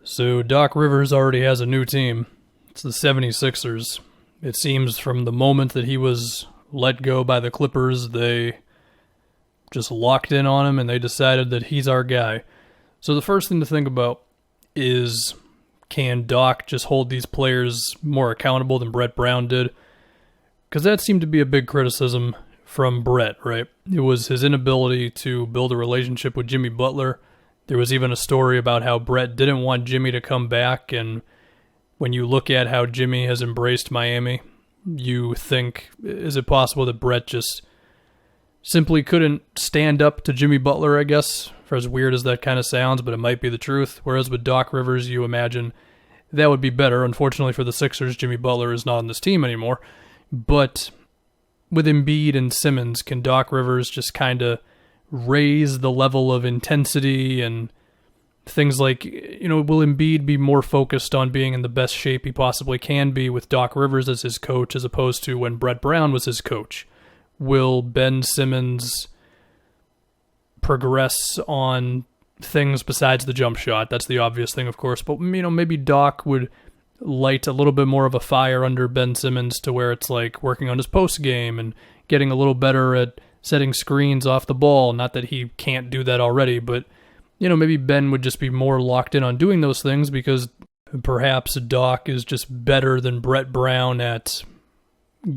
So Doc Rivers already has a new team. It's the 76ers. It seems from the moment that he was let go by the Clippers, they just locked in on him and they decided that he's our guy. So the first thing to think about is, can Doc just hold these players more accountable than Brett Brown did? Because that seemed to be a big criticism from Brett, right? It was his inability to build a relationship with Jimmy Butler. There was even a story about how Brett didn't want Jimmy to come back, and when you look at how Jimmy has embraced Miami, you think, is it possible that Brett just simply couldn't stand up to Jimmy Butler, I guess, for as weird as that kind of sounds, but it might be the truth. Whereas with Doc Rivers, you imagine that would be better. Unfortunately for the Sixers, Jimmy Butler is not on this team anymore. But with Embiid and Simmons, can Doc Rivers just kind of raise the level of intensity and things like, will Embiid be more focused on being in the best shape he possibly can be with Doc Rivers as his coach as opposed to when Brett Brown was his coach? Will Ben Simmons progress on things besides the jump shot? That's the obvious thing, of course, but maybe Doc would light a little bit more of a fire under Ben Simmons to where it's like working on his post game and getting a little better at setting screens off the ball. Not that he can't do that already, but maybe Ben would just be more locked in on doing those things because perhaps Doc is just better than Brett Brown at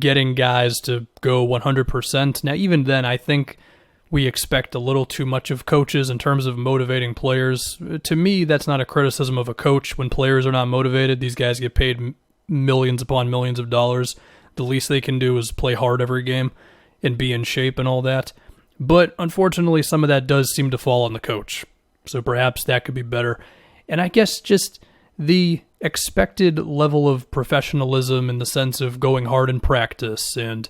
getting guys to go 100%. Now, even then, I think we expect a little too much of coaches in terms of motivating players. To me, that's not a criticism of a coach. When players are not motivated, these guys get paid millions upon millions of dollars. The least they can do is play hard every game and be in shape and all that. But unfortunately, some of that does seem to fall on the coach. So perhaps that could be better. And I guess just the expected level of professionalism in the sense of going hard in practice and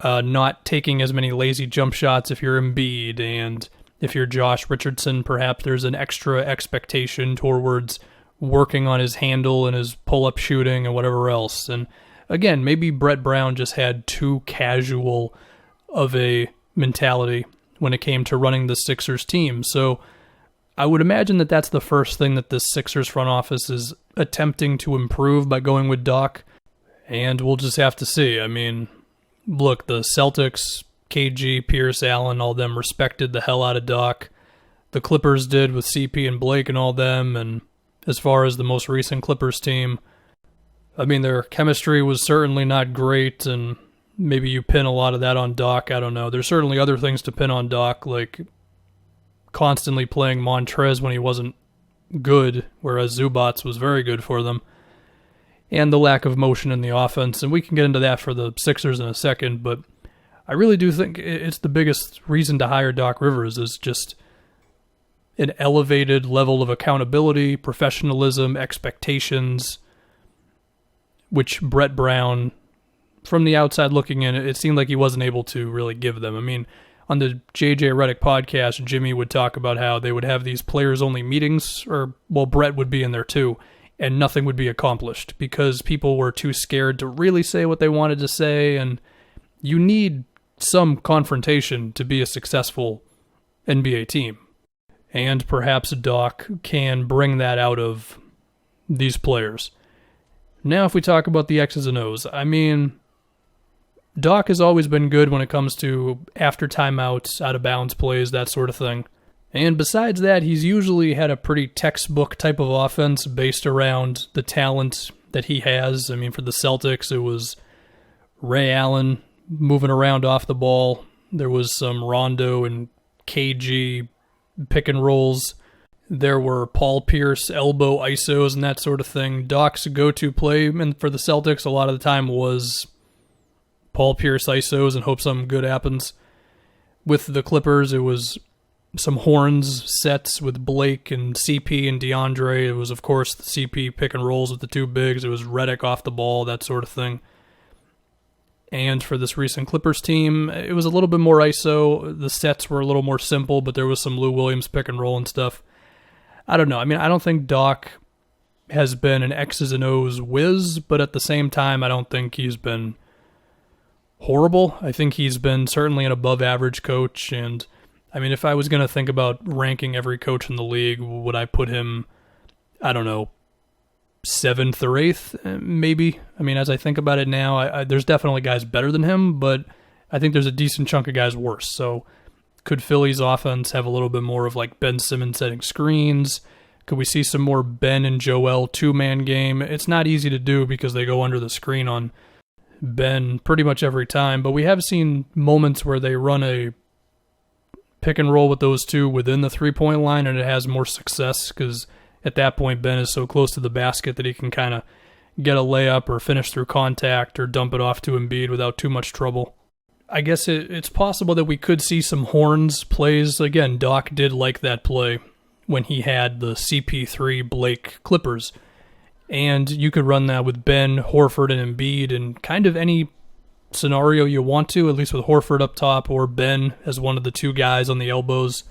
not taking as many lazy jump shots if you're Embiid, and if you're Josh Richardson, perhaps there's an extra expectation towards working on his handle and his pull-up shooting and whatever else. And again, maybe Brett Brown just had too casual of a mentality when it came to running the Sixers team. So I would imagine that that's the first thing that the Sixers front office is attempting to improve by going with Doc, and we'll just have to see. I mean, look, the Celtics, KG, Pierce, Allen, all them respected the hell out of Doc. The Clippers did with CP and Blake and all them, and as far as the most recent Clippers team, I mean, their chemistry was certainly not great, and maybe you pin a lot of that on Doc. I don't know. There's certainly other things to pin on Doc, like constantly playing Montrez when he wasn't good, whereas Zubats was very good for them, and the lack of motion in the offense. And we can get into that for the Sixers in a second, but I really do think it's the biggest reason to hire Doc Rivers is just an elevated level of accountability, professionalism, expectations, which Brett Brown, from the outside looking in, it seemed like he wasn't able to really give them. I mean, on the JJ Redick podcast, Jimmy would talk about how they would have these players-only meetings, or, well, Brett would be in there too, and nothing would be accomplished because people were too scared to really say what they wanted to say, and you need some confrontation to be a successful NBA team. And perhaps Doc can bring that out of these players. Now, if we talk about the X's and O's, I mean, Doc has always been good when it comes to after timeouts, out-of-bounds plays, that sort of thing. And besides that, he's usually had a pretty textbook type of offense based around the talent that he has. I mean, for the Celtics, it was Ray Allen moving around off the ball. There was some Rondo and KG pick and rolls. There were Paul Pierce elbow ISOs and that sort of thing. Doc's go-to play for the Celtics a lot of the time was Paul Pierce ISOs and hope something good happens. With the Clippers, it was some horns sets with Blake and CP and DeAndre. It was, of course, the CP pick and rolls with the two bigs. It was Redick off the ball, that sort of thing. And for this recent Clippers team, it was a little bit more ISO. The sets were a little more simple, but there was some Lou Williams pick and roll and stuff. I don't know. I mean, I don't think Doc has been an X's and O's whiz, but at the same time, I don't think he's been horrible. I think he's been certainly an above-average coach, and I mean, if I was going to think about ranking every coach in the league, would I put him I don't know, 7th or 8th, maybe. I mean, as I think about it now, there's definitely guys better than him, but I think there's a decent chunk of guys worse. So could Philly's offense have a little bit more of like Ben Simmons setting screens? Could we see some more Ben and Joel two-man game? It's not easy to do because they go under the screen on Ben pretty much every time, but we have seen moments where they run a pick and roll with those two within the three-point line, and it has more success because at that point Ben is so close to the basket that he can kind of get a layup or finish through contact or dump it off to Embiid without too much trouble. I guess it's possible that we could see some Horns plays. Again, Doc did like that play when he had the CP3 Blake Clippers. And you could run that with Ben, Horford, and Embiid in kind of any scenario you want to, at least with Horford up top or Ben as one of the two guys on the elbows.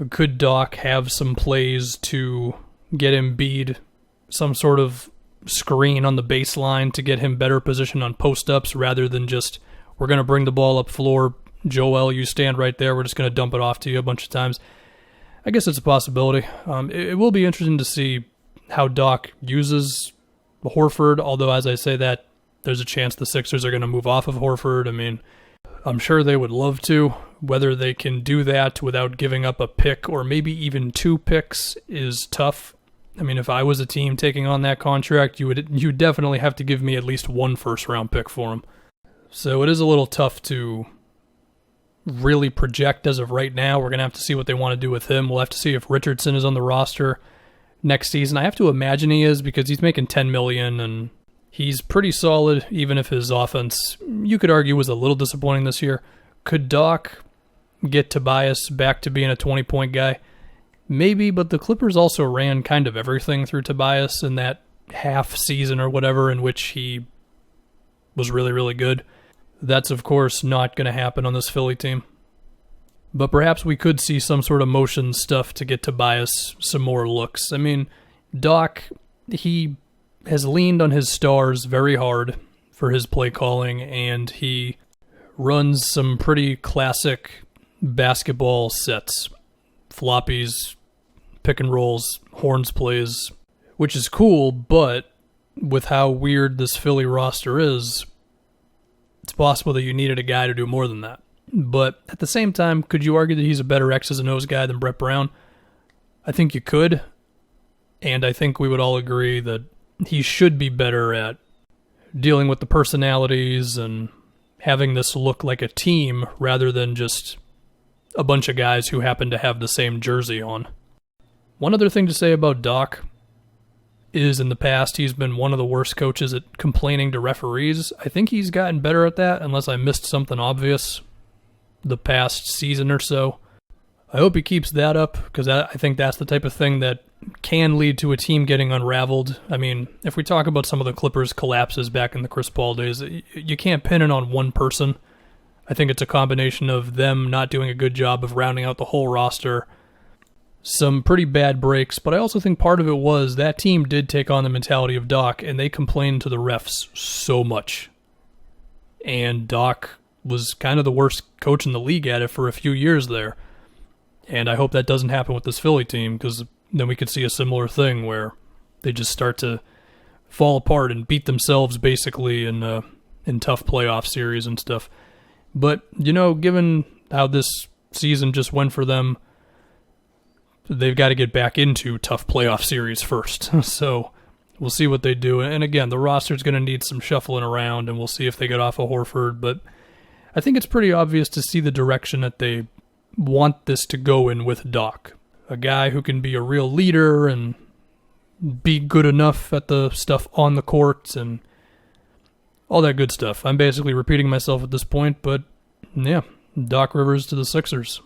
Could Doc have some plays to get Embiid some sort of screen on the baseline to get him better position on post-ups rather than just, we're going to bring the ball up floor, Joel, you stand right there, we're just going to dump it off to you a bunch of times. I guess it's a possibility. It will be interesting to see how Doc uses Horford, although as I say that, there's a chance the Sixers are going to move off of Horford. I mean, I'm sure they would love to. Whether they can do that without giving up a pick or maybe even 2 picks is tough. I mean, if I was a team taking on that contract, you would definitely have to give me at least 1 first-round pick for him. So it is a little tough to really project as of right now. We're going to have to see what they want to do with him. We'll have to see if Richardson is on the roster next season. I have to imagine he is because he's making $10 million and he's pretty solid, even if his offense, you could argue, was a little disappointing this year. Could Doc get Tobias back to being a 20-point guy? Maybe, but the Clippers also ran kind of everything through Tobias in that half season or whatever in which he was really, really good. That's, of course, not going to happen on this Philly team. But perhaps we could see some sort of motion stuff to get Tobias some more looks. I mean, Doc, he has leaned on his stars very hard for his play calling, and he runs some pretty classic basketball sets. Floppies, pick and rolls, horns plays, which is cool, but with how weird this Philly roster is, it's possible that you needed a guy to do more than that. But at the same time, could you argue that he's a better X's and O's guy than Brett Brown? I think you could, and I think we would all agree that he should be better at dealing with the personalities and having this look like a team rather than just a bunch of guys who happen to have the same jersey on. One other thing to say about Doc is in the past he's been one of the worst coaches at complaining to referees. I think he's gotten better at that, unless I missed something obvious the past season or so. I hope he keeps that up, because I think that's the type of thing that can lead to a team getting unraveled. I mean, if we talk about some of the Clippers' collapses back in the Chris Paul days, you can't pin it on one person. I think it's a combination of them not doing a good job of rounding out the whole roster, some pretty bad breaks, but I also think part of it was that team did take on the mentality of Doc, and they complained to the refs so much. And Doc was kind of the worst coach in the league at it for a few years there. And I hope that doesn't happen with this Philly team, because then we could see a similar thing where they just start to fall apart and beat themselves basically in tough playoff series and stuff. But, you know, given how this season just went for them, they've got to get back into tough playoff series first. So we'll see what they do. And again, the roster's going to need some shuffling around, and we'll see if they get off of Horford. But I think it's pretty obvious to see the direction that they want this to go in with Doc. A guy who can be a real leader and be good enough at the stuff on the court and all that good stuff. I'm basically repeating myself at this point, but yeah, Doc Rivers to the Sixers.